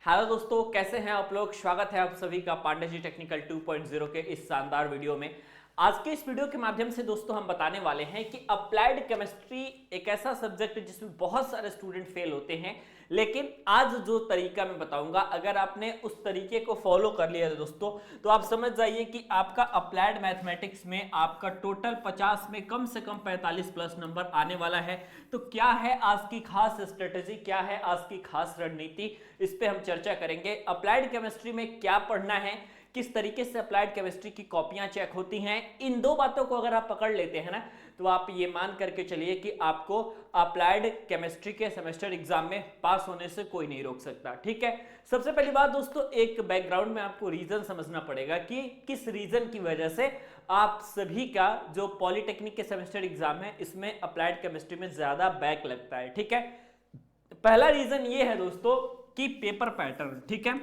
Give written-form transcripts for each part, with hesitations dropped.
Hello दोस्तों, कैसे हैं आप लोग। स्वागत है आप सभी का पांडे जी टेक्निकल 2.0 के इस शानदार वीडियो में। आज के इस वीडियो के माध्यम से दोस्तों हम बताने वाले हैं कि अप्लाइड केमिस्ट्री एक ऐसा सब्जेक्ट है जिसमें बहुत सारे स्टूडेंट फेल होते हैं, लेकिन आज जो तरीका मैं बताऊंगा अगर आपने उस तरीके को फॉलो कर लिया दोस्तों तो आप समझ जाइए कि आपका अप्लाइड मैथमेटिक्स में आपका टोटल 50 में कम से कम 45 प्लस नंबर आने वाला है। तो क्या है आज की खास स्ट्रेटेजी, क्या है आज की खास रणनीति, इस पे हम चर्चा करेंगे। अप्लाइड केमिस्ट्री में क्या पढ़ना है, किस तरीके से अप्लाइड केमिस्ट्री की कॉपियां चेक होती हैं, इन दो बातों को अगर आप पकड़ लेते हैं ना तो आप ये मान करके चलिए कि आपको अप्लाइड केमिस्ट्री के सेमेस्टर एग्जाम में पास होने से कोई नहीं रोक सकता। ठीक है, सबसे पहली बात दोस्तों, एक बैकग्राउंड में आपको रीजन समझना पड़ेगा कि किस रीजन की वजह से आप सभी का जो पॉलिटेक्निक के सेमेस्टर एग्जाम है इसमें अप्लाइड केमिस्ट्री में ज्यादा बैक लगता है। ठीक है, पहला रीजन ये है दोस्तों कि पेपर पैटर्न। ठीक है,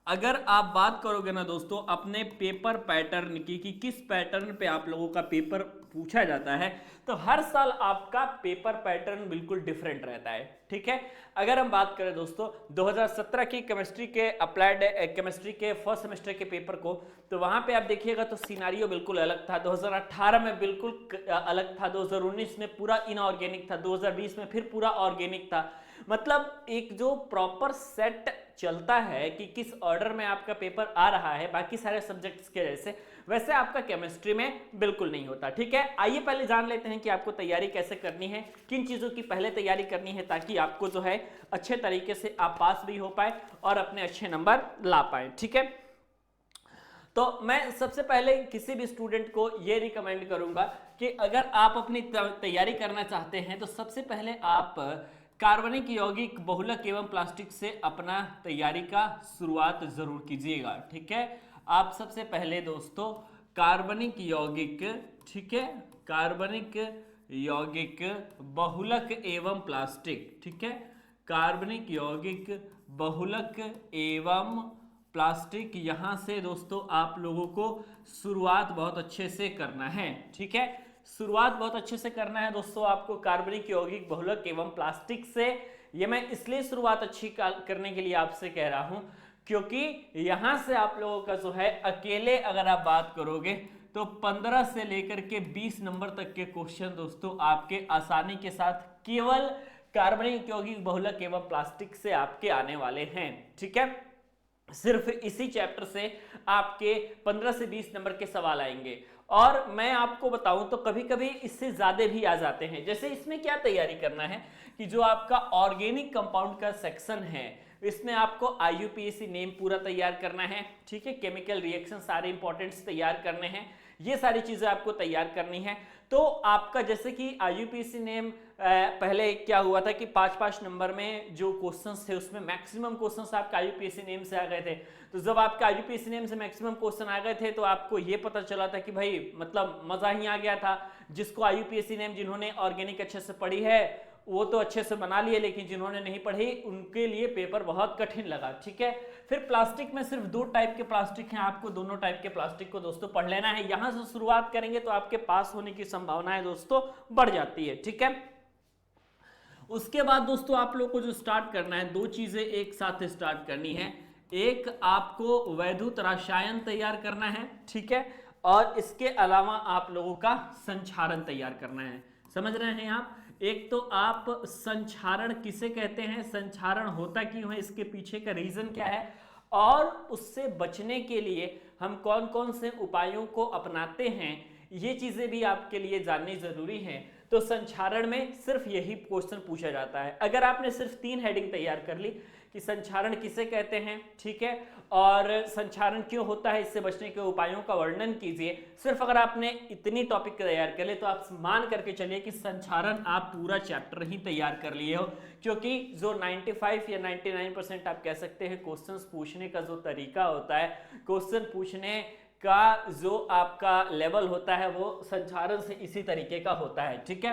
अगर आप बात करोगे ना दोस्तों अपने पेपर पैटर्न की कि किस पैटर्न पे आप लोगों का पेपर पूछा जाता है, तो हर साल आपका पेपर पैटर्न बिल्कुल डिफरेंट रहता है। ठीक है, अगर हम बात करें दोस्तों 2017 की केमिस्ट्री के अप्लाइड केमिस्ट्री के फर्स्ट सेमेस्टर के पेपर को, तो वहां पे आप देखिएगा तो सिनारियो बिल्कुल अलग था। 2018 में बिल्कुल अलग था, 2019 में पूरा इनऑर्गेनिक था, 2020 में फिर पूरा ऑर्गेनिक था। मतलब एक जो प्रॉपर सेट चलता है कि किस ऑर्डर में आपका पेपर आ रहा है बाकी सारे सब्जेक्ट्स के जैसे, वैसे आपका केमिस्ट्री में बिल्कुल नहीं होता। ठीक है, आइए पहले जान लेते हैं कि आपको तैयारी कैसे करनी है, किन चीजों की पहले तैयारी करनी है ताकि आपको जो है अच्छे तरीके से आप पास भी हो पाए और अपने अच्छे नंबर ला पाए। ठीक है, तो मैं सबसे पहले किसी भी स्टूडेंट को यह रिकमेंड करूंगा कि अगर आप अपनी तैयारी करना चाहते हैं तो सबसे पहले आप कार्बनिक यौगिक बहुलक एवं प्लास्टिक से अपना तैयारी का शुरुआत जरूर कीजिएगा। ठीक है, आप सबसे पहले दोस्तों कार्बनिक यौगिक, ठीक है, कार्बनिक यौगिक बहुलक एवं प्लास्टिक, ठीक है, कार्बनिक यौगिक बहुलक एवं प्लास्टिक, यहां से दोस्तों आप लोगों को शुरुआत बहुत अच्छे से करना है। ठीक है, शुरुआत बहुत अच्छे से करना है दोस्तों आपको कार्बनिक यौगिक बहुलक एवं प्लास्टिक से। ये मैं इसलिए शुरुआत अच्छी करने के लिए आपसे कह रहा हूं क्योंकि यहां से आप लोगों का जो है अकेले अगर आप बात करोगे तो 15 से लेकर के 20 नंबर तक के क्वेश्चन दोस्तों आपके आसानी के साथ केवल कार्बनिक यौगिक बहुलक एवं प्लास्टिक से आपके आने वाले हैं। ठीक है, सिर्फ इसी चैप्टर से आपके 15 से 20 नंबर के सवाल आएंगे और मैं आपको बताऊं तो कभी कभी इससे ज्यादा भी आ जाते हैं। जैसे इसमें क्या तैयारी करना है कि जो आपका ऑर्गेनिक कंपाउंड का सेक्शन है इसमें आपको IUPAC नेम पूरा तैयार करना है। ठीक है, केमिकल रिएक्शन सारे इंपॉर्टेंट्स तैयार करने हैं, ये सारी चीजें आपको तैयार करनी है। तो आपका जैसे कि IUPAC नेम पहले क्या हुआ था कि 5-5 नंबर में जो क्वेश्चंस थे उसमें मैक्सिमम क्वेश्चंस आपके IUPAC नेम से आ गए थे। तो जब आपके IUPAC नेम से मैक्सिमम क्वेश्चन आ गए थे तो आपको ये पता चला था कि भाई मतलब मजा ही आ गया था। जिसको IUPAC नेम, जिन्होंने ऑर्गेनिक अच्छे से पढ़ी है वो तो अच्छे से बना लिए, लेकिन जिन्होंने नहीं पढ़ी उनके लिए पेपर बहुत कठिन लगा। ठीक है, फिर प्लास्टिक में सिर्फ 2 टाइप के प्लास्टिक हैं, आपको दोनों टाइप के प्लास्टिक को दोस्तों पढ़ लेना है। यहां से शुरुआत करेंगे तो आपके पास होने की संभावनाएं दोस्तों बढ़ जाती है। ठीक है, उसके बाद दोस्तों आप लोग को जो स्टार्ट करना है, 2 चीजें एक साथ स्टार्ट करनी है। एक आपको वैद्युत रसायन तैयार करना है, ठीक है, और इसके अलावा आप लोगों का संक्षारण तैयार करना है। समझ रहे हैं आप? एक तो आप संक्षारण किसे कहते हैं, संक्षारण होता क्यों है, इसके पीछे का रीजन क्या है और उससे बचने के लिए हम कौन कौन से उपायों को अपनाते हैं, ये चीजें भी आपके लिए जाननी जरूरी है। तो संक्षारण में सिर्फ यही क्वेश्चन पूछा जाता है। अगर आपने सिर्फ 3 हेडिंग तैयार कर ली कि संक्षारण किसे कहते हैं, ठीक है, और संक्षारण क्यों होता है, इससे बचने के उपायों का वर्णन कीजिए, सिर्फ अगर आपने इतनी टॉपिक तैयार कर ले तो आप मान करके चलिए कि संक्षारण आप पूरा चैप्टर ही तैयार कर लिए हो। क्योंकि जो 95 या 99% आप कह सकते हैं क्वेश्चंस पूछने का जो तरीका होता है, क्वेश्चन पूछने का जो आपका लेवल होता है वो संक्षारण से इसी तरीके का होता है। ठीक है,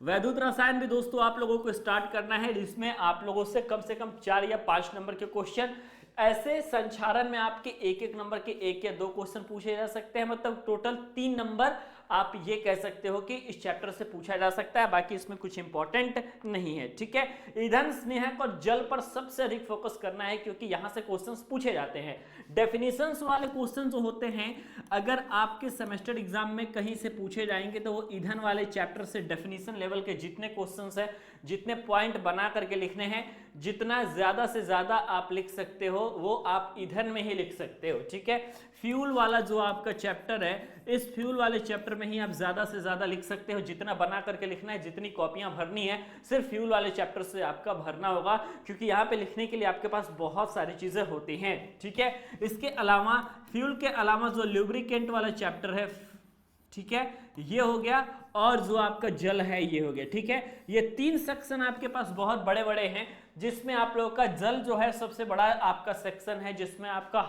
वैद्युत रसायन भी दोस्तों आप लोगों को स्टार्ट करना है जिसमें आप लोगों से कम 4 या 5 नंबर के क्वेश्चन, ऐसे संक्षारण में आपके 1-1 नंबर के 1 या 2 क्वेश्चन पूछे जा सकते हैं। मतलब टोटल 3 नंबर आप ये कह सकते हो कि इस चैप्टर से पूछा जा सकता है, बाकी इसमें कुछ इंपॉर्टेंट नहीं है। ठीक है, ईंधन, स्नेहक और जल पर सबसे अधिक फोकस करना है क्योंकि यहां से क्वेश्चंस पूछे जाते हैं। डेफिनेशंस वाले क्वेश्चन जो होते हैं, अगर आपके सेमेस्टर एग्जाम में कहीं से पूछे जाएंगे तो वो ईंधन वाले चैप्टर से डेफिनेशन लेवल के जितने क्वेश्चंस है, जितने पॉइंट बना करके लिखने हैं, जितना ज्यादा से ज्यादा आप लिख सकते हो वो आप ईंधन में ही लिख सकते हो। ठीक है, फ्यूल वाला जो आपका चैप्टर है, इस फ्यूल वाले चैप्टर में ही आप ज्यादा से ज्यादा लिख सकते हो। जितना बना करके लिखना है, जितनी कॉपियां भरनी है, सिर्फ फ्यूल वाले चैप्टर से आपका भरना होगा, क्योंकि यहाँ पे लिखने के लिए आपके पास बहुत सारी चीजें होती हैं। ठीक है, इसके अलावा फ्यूल के अलावा जो लुब्रिकेंट वाला चैप्टर है, ठीक है, ये हो गया, और जो आपका जल है ये हो गया। ठीक है, ये 3 सेक्शन आपके पास बहुत बड़े बड़े हैं, जिसमें आप लोगों का जल जो है सबसे बड़ा आपका सेक्शन है, जिसमें आपका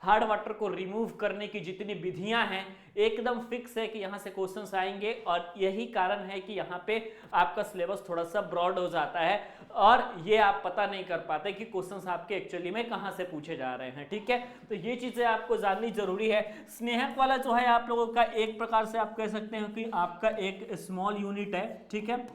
हार्ड वाटर को रिमूव करने की जितनी विधियां हैं एकदम फिक्स है कि यहां से क्वेश्चंस आएंगे, और यही कारण है कि यहां पे आपका सिलेबस थोड़ा सा ब्रॉड हो जाता है और ये आप पता नहीं कर पाते कि क्वेश्चंस आपके एक्चुअली में कहां से पूछे जा रहे हैं। ठीक है, तो ये चीजें आपको जाननी जरूरी है। स्नेहक वाला जो है आप लोगों का एक प्रकार से आप कह सकते हैं कि आपका एक स्मॉल यूनिट है। ठीक है,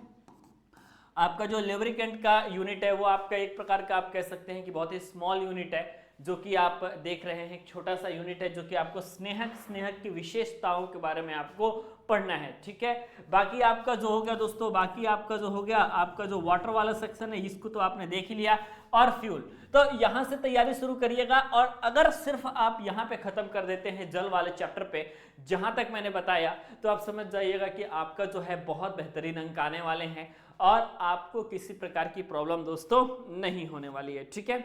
आपका जो लुब्रिकेंट का यूनिट है वो आपका एक प्रकार का आप कह सकते हैं कि बहुत ही स्मॉल यूनिट है, जो कि आप देख रहे हैं, एक छोटा सा यूनिट है, जो कि आपको स्नेहक की विशेषताओं के बारे में आपको पढ़ना है। ठीक है, बाकी आपका जो हो गया दोस्तों, बाकी आपका जो हो गया, आपका जो वाटर वाला सेक्शन है इसको तो आपने देख ही लिया, और फ्यूल, तो यहां से तैयारी शुरू करिएगा। और अगर सिर्फ आप यहां पे खत्म कर देते हैं जल वाले चैप्टर पे, जहां तक मैंने बताया, तो आप समझ जाइएगा कि आपका जो है बहुत बेहतरीन अंक आने वाले हैं और आपको किसी प्रकार की प्रॉब्लम दोस्तों नहीं होने वाली है। ठीक है,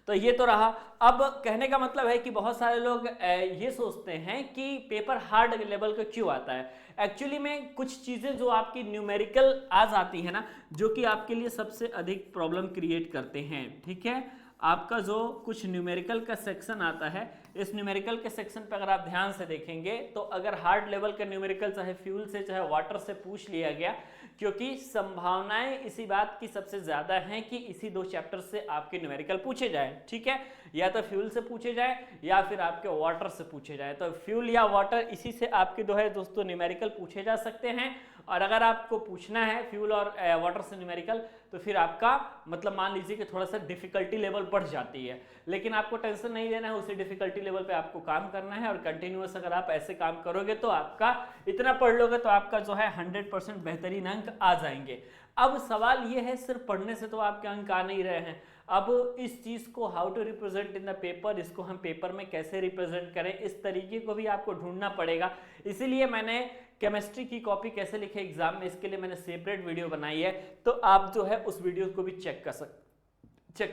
तो ये तो रहा। अब कहने का मतलब है कि बहुत सारे लोग ये सोचते हैं कि पेपर हार्ड लेवल का क्यों आता है। एक्चुअली में कुछ चीजें जो आपकी न्यूमेरिकल आ जाती है ना, जो कि आपके लिए सबसे अधिक प्रॉब्लम क्रिएट करते हैं। ठीक है, आपका जो कुछ न्यूमेरिकल का सेक्शन आता है, इस न्यूमेरिकल के सेक्शन पर अगर आप ध्यान से देखेंगे तो अगर हार्ड लेवल का न्यूमेरिकल चाहे फ्यूल से चाहे वाटर से पूछ लिया गया, क्योंकि संभावनाएं इसी बात की सबसे ज्यादा हैं कि इसी 2 चैप्टर से आपके न्यूमेरिकल पूछे जाए। ठीक है, या तो फ्यूल से पूछे जाए या फिर आपके वाटर से पूछे जाए, तो फ्यूल या वाटर इसी से आपके जो है दोस्तों न्यूमेरिकल पूछे जा सकते हैं। और अगर आपको पूछना है फ्यूल और वाटर से न्यूमेरिकल, तो फिर आपका मतलब मान लीजिए कि थोड़ा सा डिफिकल्टी लेवल बढ़ जाती है, लेकिन आपको टेंशन नहीं लेना है, उसी डिफिकल्टी लेवल पे आपको काम करना है। और कंटिन्यूअस अगर आप ऐसे काम करोगे तो आपका इतना पढ़ लोगे तो आपका जो है 100% बेहतरीन अंक आ जाएंगे। अब सवाल ये है, सिर्फ पढ़ने से तो आपके अंक आ नहीं रहे हैं, अब इस चीज को how to represent in the paper, इसको हम पेपर में कैसे रिप्रेजेंट करें, इस तरीके को भी आपको ढूंढना पड़ेगा। इसीलिए मैंने केमिस्ट्री की कॉपी कैसे लिखे एग्जाम में, इसके लिए मैंने सेपरेट वीडियो बनाई है, तो आप जो है उस वीडियो को भी चेक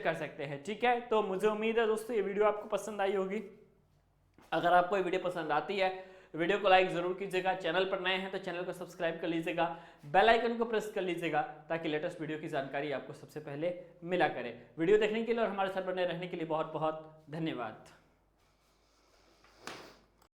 कर सकते हैं। ठीक है, तो मुझे उम्मीद है दोस्तों ये वीडियो आपको पसंद आई होगी। अगर आपको ये वीडियो पसंद आती है, वीडियो को लाइक जरूर कीजिएगा, चैनल पर नए हैं तो चैनल को सब्सक्राइब कर लीजिएगा, बेल आइकन को प्रेस कर लीजिएगा, ताकि लेटेस्ट वीडियो की जानकारी आपको सबसे पहले मिला करे। वीडियो देखने के लिए और हमारे साथ बने रहने के लिए बहुत बहुत धन्यवाद।